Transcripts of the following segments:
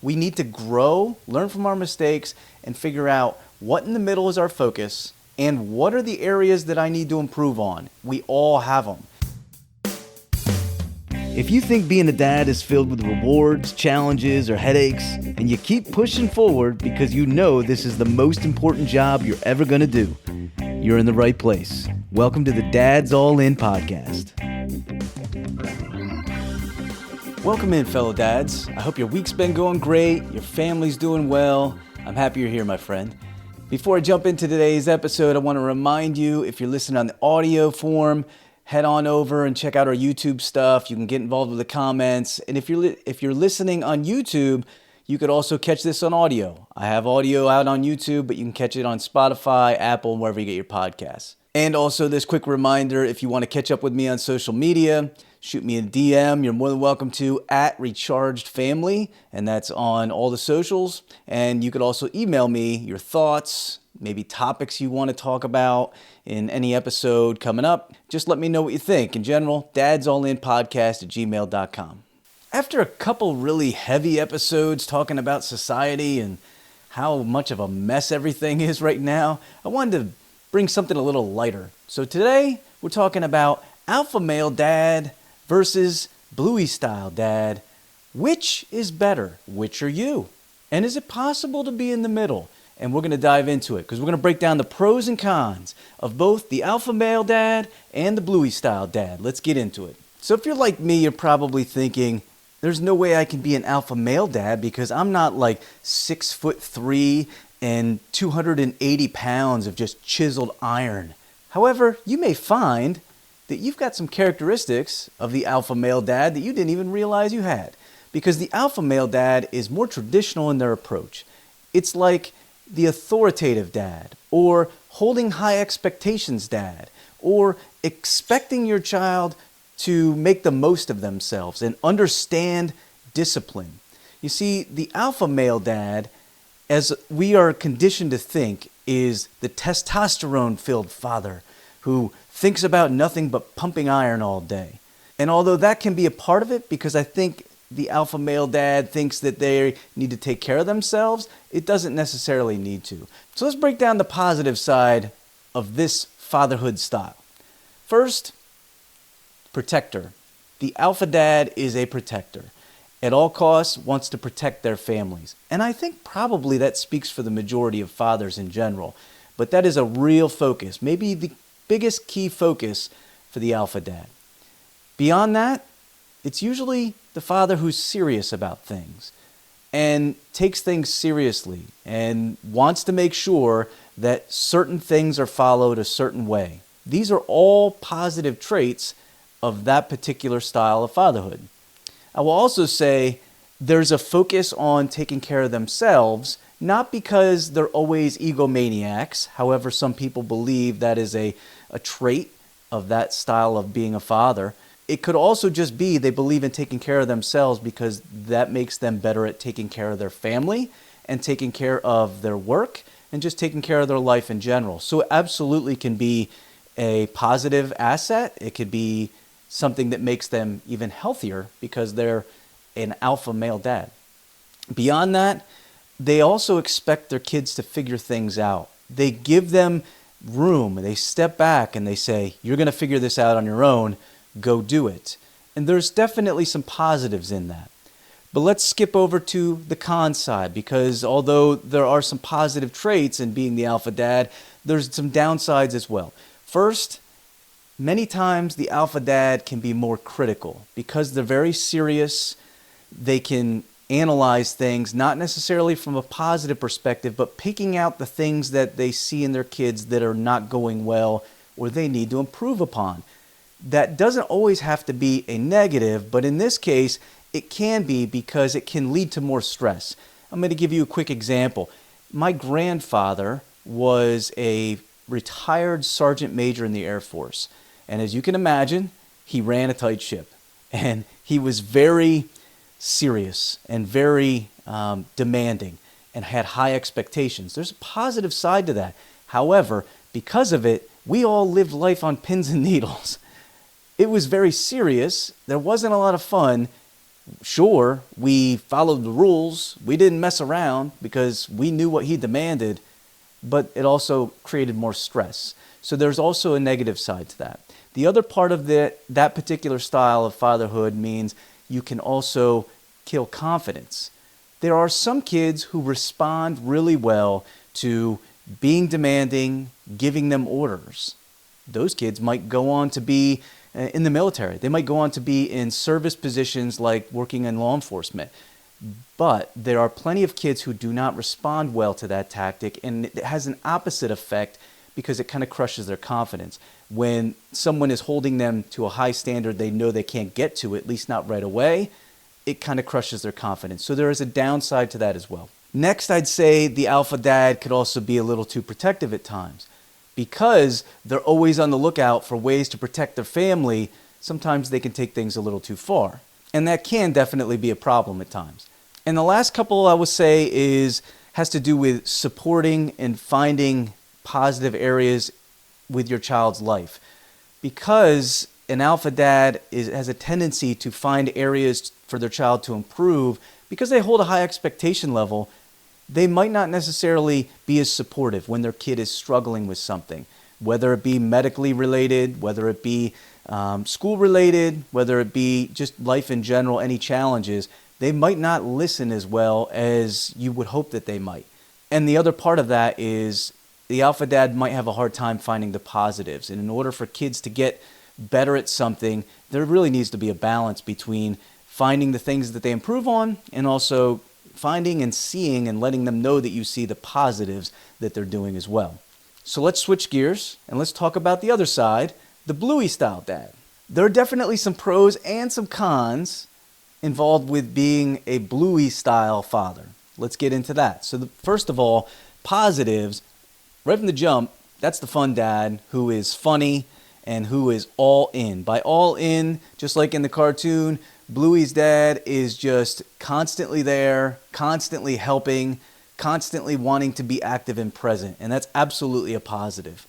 We need to grow, learn from our mistakes, and figure out what in the middle is our focus and what are the areas that I need to improve on. We all have them. If you think being a dad is filled with rewards, challenges, or headaches, and you keep pushing forward because you know this is the most important job you're ever going to do, you're in the right place. Welcome to the Dad's All In podcast. Welcome in, fellow dads. I hope your week's been going great, your family's doing well. I'm happy you're here, my friend. Before I jump into today's episode, I want to remind you, if you're listening on the audio form, head on over and check out our YouTube stuff. You can get involved with the comments. And if you're listening on YouTube, you could also catch this on audio. I have audio out on YouTube, but you can catch it on Spotify, Apple, and wherever you get your podcasts. And also this quick reminder, if you want to catch up with me on social media, shoot me a DM. You're more than welcome to @RechargedFamily, and that's on all the socials. And you could also email me your thoughts, maybe topics you want to talk about in any episode coming up. Just let me know what you think. In general, dadsallinpodcast@gmail.com. After a couple really heavy episodes talking about society and how much of a mess everything is right now, I wanted to bring something a little lighter. So today, we're talking about alpha male dad versus Bluey style dad. Which is better? Which are you? And is it possible to be in the middle? And we're going to dive into it because we're going to break down the pros and cons of both the alpha male dad and the Bluey style dad. Let's get into it. So if you're like me, you're probably thinking, there's no way I can be an alpha male dad because I'm not like 6'3" and 280 pounds of just chiseled iron. However, you may find that you've got some characteristics of the alpha male dad that you didn't even realize you had. Because the alpha male dad is more traditional in their approach. It's like the authoritative dad, or holding high expectations dad, or expecting your child to make the most of themselves and understand discipline. You see, the alpha male dad, as we are conditioned to think, is the testosterone-filled father who thinks about nothing but pumping iron all day. And although that can be a part of it, because I think the alpha male dad thinks that they need to take care of themselves, it doesn't necessarily need to. So let's break down the positive side of this fatherhood style. First, protector. The alpha dad is a protector. At all costs, wants to protect their families. And I think probably that speaks for the majority of fathers in general. But that is a real focus, maybe the biggest key focus for the alpha dad. Beyond that, it's usually the father who's serious about things and takes things seriously and wants to make sure that certain things are followed a certain way. These are all positive traits of that particular style of fatherhood. I will also say there's a focus on taking care of themselves, not because they're always egomaniacs. However, some people believe that is a trait of that style of being a father. It could also just be they believe in taking care of themselves because that makes them better at taking care of their family and taking care of their work and just taking care of their life in general. So it absolutely can be a positive asset. It could be something that makes them even healthier because they're an alpha male dad. Beyond that, they also expect their kids to figure things out. They give them room. They step back and they say, you're going to figure this out on your own. Go do it. And there's definitely some positives in that. But let's skip over to the con side, because although there are some positive traits in being the alpha dad, there's some downsides as well. First, many times the alpha dad can be more critical because they're very serious. They can analyze things, not necessarily from a positive perspective, but picking out the things that they see in their kids that are not going well or they need to improve upon. That doesn't always have to be a negative, but in this case, it can be because it can lead to more stress. I'm going to give you a quick example. My grandfather was a retired sergeant major in the Air Force. And as you can imagine, he ran a tight ship. And he was very serious and very demanding and had high expectations. There's a positive side to that. However, because of it, we all lived life on pins and needles. It was very serious. There wasn't a lot of fun. Sure, we followed the rules. We didn't mess around because we knew what he demanded, but it also created more stress. So there's also a negative side to that. The other part of that particular style of fatherhood means you can also kill confidence. There are some kids who respond really well to being demanding, giving them orders. Those kids might go on to be in the military. They might go on to be in service positions like working in law enforcement. But there are plenty of kids who do not respond well to that tactic, and it has an opposite effect because it kind of crushes their confidence. When someone is holding them to a high standard they know they can't get to, at least not right away, it kind of crushes their confidence. So there is a downside to that as well. Next, I'd say the alpha dad could also be a little too protective at times. Because they're always on the lookout for ways to protect their family, sometimes they can take things a little too far. And that can definitely be a problem at times. And the last couple I would say has to do with supporting and finding positive areas with your child's life. Because an alpha dad has a tendency to find areas for their child to improve, because they hold a high expectation level, they might not necessarily be as supportive when their kid is struggling with something, whether it be medically related, whether it be school related, whether it be just life in general, any challenges. They might not listen as well as you would hope that they might. And the other part of that is the alpha dad might have a hard time finding the positives. And in order for kids to get better at something, there really needs to be a balance between finding the things that they improve on and also finding and seeing and letting them know that you see the positives that they're doing as well. So let's switch gears and let's talk about the other side, the Bluey style dad. There are definitely some pros and some cons involved with being a Bluey style father. Let's get into that. So first of all, positives, right from the jump, that's the fun dad who is funny and who is all in. By all in, just like in the cartoon, Bluey's dad is just constantly there, constantly helping, constantly wanting to be active and present. And that's absolutely a positive.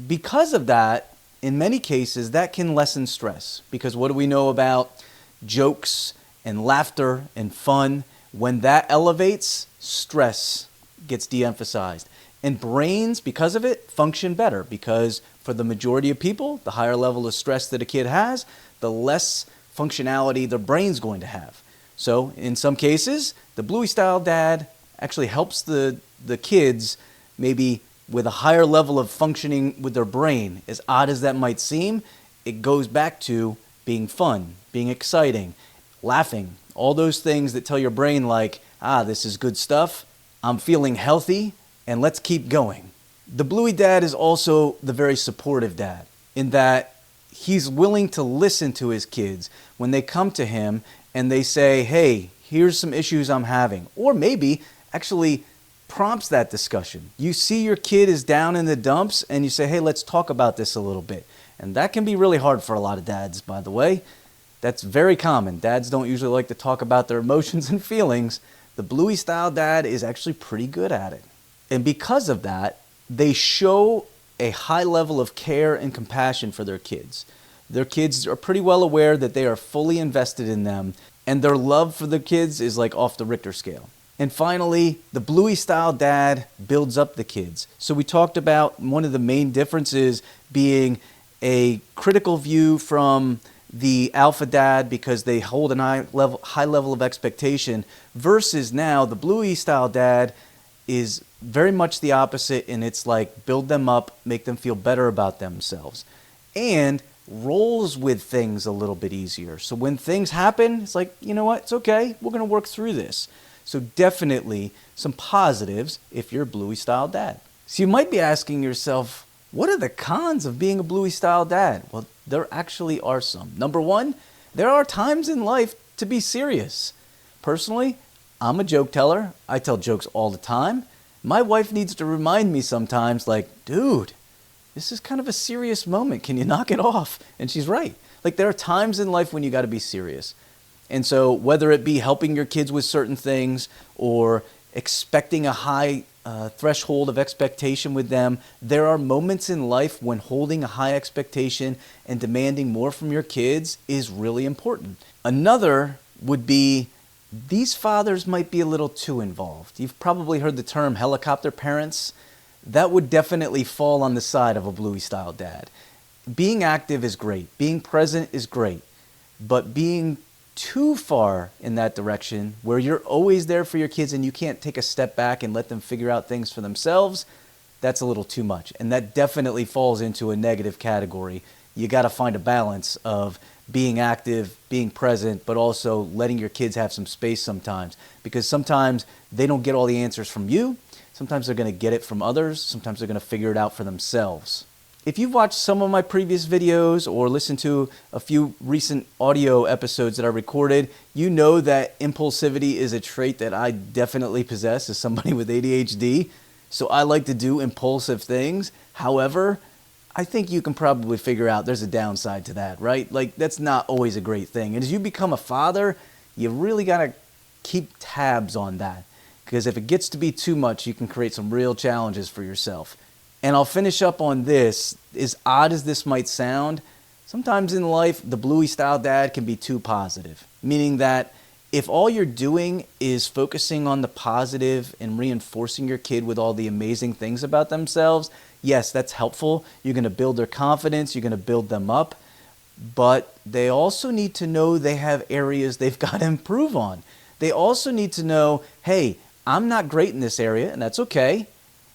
Because of that, in many cases, that can lessen stress. Because what do we know about jokes and laughter and fun? When that elevates, stress gets de-emphasized. And brains, because of it, function better. Because for the majority of people, the higher level of stress that a kid has, the less functionality their brain's going to have. So in some cases, the Bluey style dad actually helps the kids maybe with a higher level of functioning with their brain. As odd as that might seem, it goes back to being fun, being exciting, laughing, all those things that tell your brain like, this is good stuff, I'm feeling healthy, and let's keep going. The Bluey dad is also the very supportive dad in that he's willing to listen to his kids when they come to him and they say, hey, here's some issues I'm having. Or maybe actually prompts that discussion. You see your kid is down in the dumps and you say, hey, let's talk about this a little bit. And that can be really hard for a lot of dads, by the way. That's very common. Dads don't usually like to talk about their emotions and feelings. The Bluey style dad is actually pretty good at it. And because of that, they show a high level of care and compassion for their kids. Their kids are pretty well aware that they are fully invested in them, and their love for the kids is like off the Richter scale. And finally, the Bluey style dad builds up the kids. So we talked about one of the main differences being a critical view from the alpha dad because they hold a high level of expectation, versus now the Bluey style dad is very much the opposite, and it's like build them up, make them feel better about themselves, and rolls with things a little bit easier. So when things happen, it's like, you know what, it's okay, we're going to work through this. So definitely some positives if you're a Bluey style dad. So you might be asking yourself, what are the cons of being a Bluey style dad? Well, there actually are some. Number one, there are times in life to be serious. Personally, I'm a joke teller. I tell jokes all the time. My wife needs to remind me sometimes, like, dude, this is kind of a serious moment. Can you knock it off? And she's right. Like, there are times in life when you got to be serious. And so whether it be helping your kids with certain things or expecting a high threshold of expectation with them, there are moments in life when holding a high expectation and demanding more from your kids is really important. Another would be these fathers might be a little too involved. You've probably heard the term helicopter parents. That would definitely fall on the side of a Bluey-style dad. Being active is great. Being present is great. But being too far in that direction, where you're always there for your kids and you can't take a step back and let them figure out things for themselves, that's a little too much. And that definitely falls into a negative category. You got to find a balance of being active, being present, but also letting your kids have some space sometimes. Because sometimes they don't get all the answers from you. Sometimes they're going to get it from others. Sometimes they're going to figure it out for themselves. If you've watched some of my previous videos or listened to a few recent audio episodes that I recorded, you know that impulsivity is a trait that I definitely possess as somebody with ADHD. So I like to do impulsive things. However, I think you can probably figure out there's a downside to that, right? Like, that's not always a great thing. And as you become a father, you really got to keep tabs on that. Because if it gets to be too much, you can create some real challenges for yourself. And I'll finish up on this. As odd as this might sound, sometimes in life, the Bluey-style dad can be too positive. Meaning that if all you're doing is focusing on the positive and reinforcing your kid with all the amazing things about themselves, yes, that's helpful. You're going to build their confidence. You're going to build them up. But they also need to know they have areas they've got to improve on. They also need to know, hey, I'm not great in this area, and that's okay.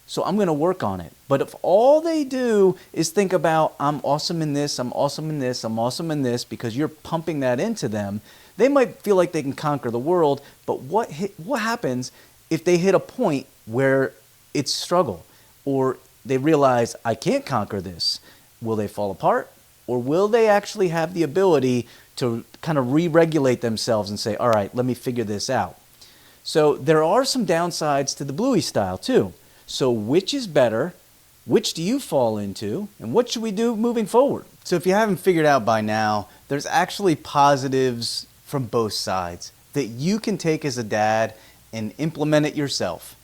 So I'm going to work on it. But if all they do is think about, I'm awesome in this, I'm awesome in this, I'm awesome in this, because you're pumping that into them, they might feel like they can conquer the world. But what happens if they hit a point where it's struggle, or they realize, I can't conquer this? Will they fall apart? Or will they actually have the ability to kind of re-regulate themselves and say, all right, let me figure this out? So there are some downsides to the Bluey style too. So which is better? Which do you fall into? And what should we do moving forward? So if you haven't figured out by now, there's actually positives from both sides that you can take as a dad and implement it yourself.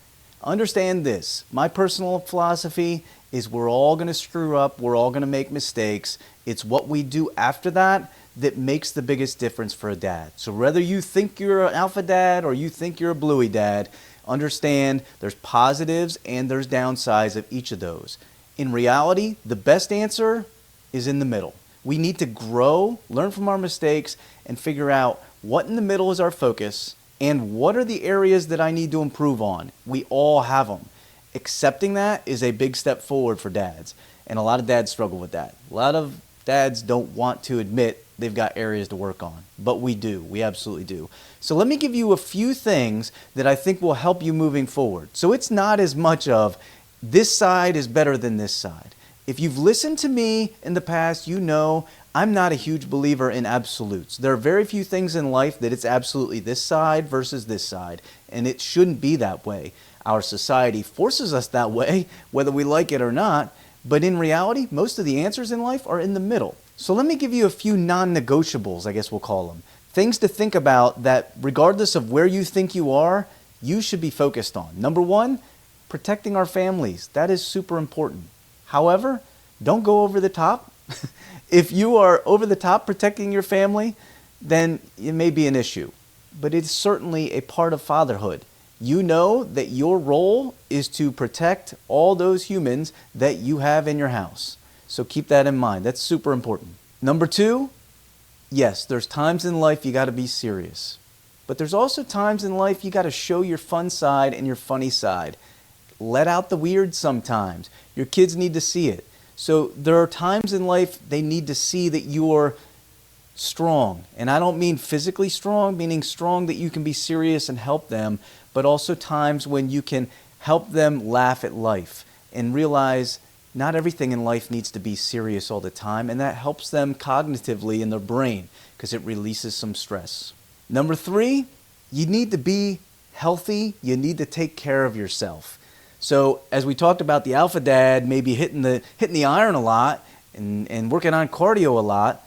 Understand this. My personal philosophy is we're all going to screw up. We're all going to make mistakes. It's what we do after that that makes the biggest difference for a dad. So whether you think you're an alpha dad or you think you're a Bluey dad, understand there's positives and there's downsides of each of those. In reality, the best answer is in the middle. We need to grow, learn from our mistakes, and figure out what in the middle is our focus and what are the areas that I need to improve on. We all have them. Accepting that is a big step forward for dads, and a lot of dads struggle with that. A lot of dads don't want to admit they've got areas to work on, but we do. We absolutely do. So let me give you a few things that I think will help you moving forward. So it's not as much of this side is better than this side. If you've listened to me in the past, you know I'm not a huge believer in absolutes. There are very few things in life that it's absolutely this side versus this side, and it shouldn't be that way. Our society forces us that way, whether we like it or not, but in reality, most of the answers in life are in the middle. So let me give you a few non-negotiables, I guess we'll call them. Things to think about that regardless of where you think you are, you should be focused on. Number one, protecting our families. That is super important. However, don't go over the top. If you are over the top protecting your family, then it may be an issue. But it's certainly a part of fatherhood. You know that your role is to protect all those humans that you have in your house. So keep that in mind. That's super important. Number two, yes, there's times in life you got to be serious. But there's also times in life you got to show your fun side and your funny side. Let out the weird sometimes. Your kids need to see it. So there are times in life they need to see that you're strong. And I don't mean physically strong, meaning strong that you can be serious and help them, but also times when you can help them laugh at life and realize not everything in life needs to be serious all the time, and that helps them cognitively in their brain because it releases some stress. Number three, you need to be healthy. You need to take care of yourself. So as we talked about the alpha dad maybe hitting the iron a lot and working on cardio a lot,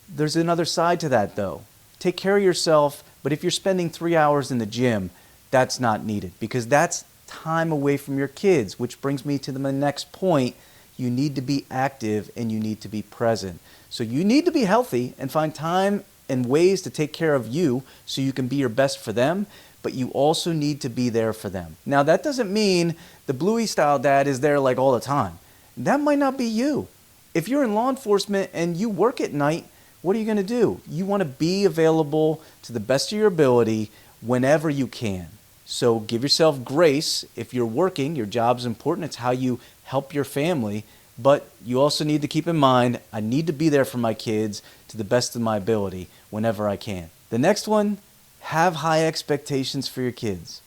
there's another side to that though. Take care of yourself, but if you're spending 3 hours in the gym, that's not needed because that's time away from your kids, which brings me to my next point. You need to be active and you need to be present. So you need to be healthy and find time and ways to take care of you so you can be your best for them, but you also need to be there for them. Now, that doesn't mean the Bluey style dad is there like all the time. That might not be you. If you're in law enforcement and you work at night, what are you going to do? You want to be available to the best of your ability whenever you can. So give yourself grace. If you're working, your job's important. It's how you help your family. But you also need to keep in mind, I need to be there for my kids to the best of my ability whenever I can. The next one, have high expectations for your kids,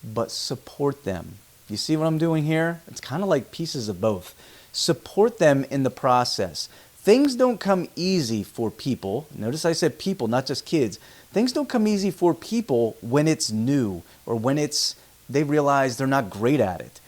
but support them. You see what I'm doing here? It's kind of like pieces of both. Support them in the process. Things don't come easy for people. Notice I said people, not just kids. Things don't come easy for people when it's new or when they realize they're not great at it.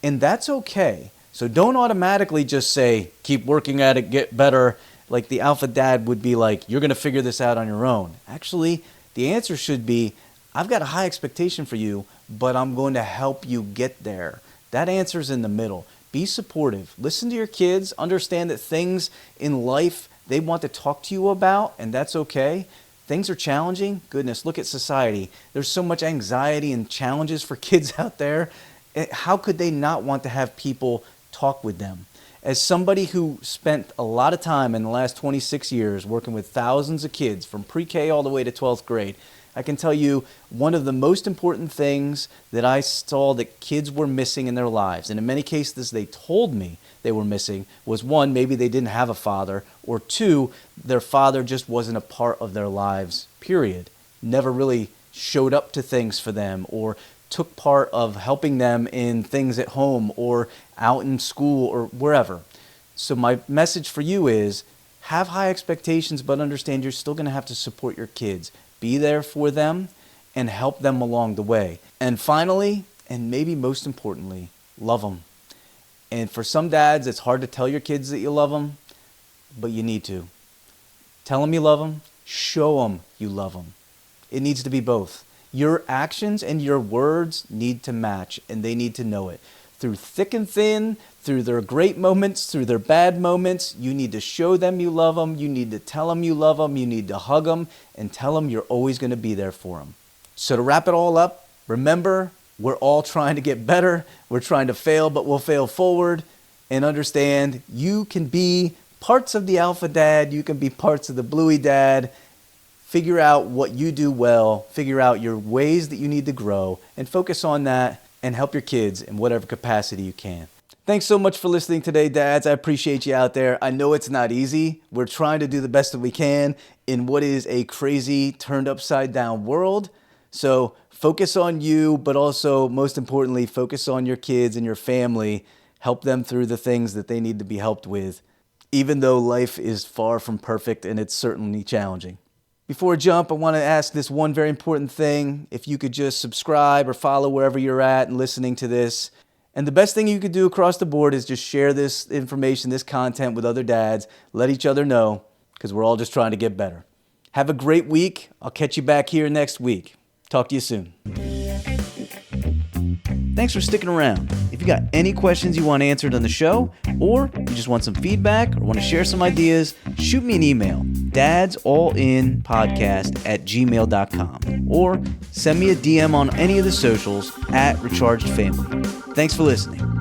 And that's okay. So don't automatically just say, keep working at it, get better. Like the alpha dad would be like, you're going to figure this out on your own. Actually, the answer should be, I've got a high expectation for you, but I'm going to help you get there. That answer's in the middle. Be supportive. Listen to your kids. Understand that things in life they want to talk to you about, and that's okay. Things are challenging. Goodness, look at society. There's so much anxiety and challenges for kids out there. How could they not want to have people talk with them? As somebody who spent a lot of time in the last 26 years working with thousands of kids from pre-K all the way to 12th grade, I can tell you one of the most important things that I saw that kids were missing in their lives, and in many cases they told me they were missing, was one, maybe they didn't have a father, or two, their father just wasn't a part of their lives, period. Never really showed up to things for them or took part of helping them in things at home or out in school or wherever. So my message for you is, have high expectations, but understand you're still going to have to support your kids. Be there for them and help them along the way. And finally, and maybe most importantly, love them. And for some dads, it's hard to tell your kids that you love them, but you need to. Tell them you love them. Show them you love them. It needs to be both. Your actions and your words need to match, and they need to know it. Through thick and thin, through their great moments, through their bad moments, you need to show them you love them. You need to tell them you love them. You need to hug them and tell them you're always going to be there for them. So to wrap it all up, remember, we're all trying to get better. We're trying to fail, but we'll fail forward. And understand, you can be parts of the alpha dad. You can be parts of the Bluey dad. Figure out what you do well. Figure out your ways that you need to grow and focus on that and help your kids in whatever capacity you can. Thanks so much for listening today, dads. I appreciate you out there. I know it's not easy. We're trying to do the best that we can in what is a crazy, turned upside down world. So focus on you, but also, most importantly, focus on your kids and your family. Help them through the things that they need to be helped with, even though life is far from perfect and it's certainly challenging. Before I jump, I want to ask this one very important thing. If you could just subscribe or follow wherever you're at and listening to this. And the best thing you could do across the board is just share this information, this content with other dads. Let each other know, because we're all just trying to get better. Have a great week. I'll catch you back here next week. Talk to you soon. Thanks for sticking around. If you got any questions you want answered on the show, or you just want some feedback or want to share some ideas, shoot me an email, dadsallinpodcast@gmail.com, or send me a DM on any of the socials @rechargedfamily. Thanks for listening.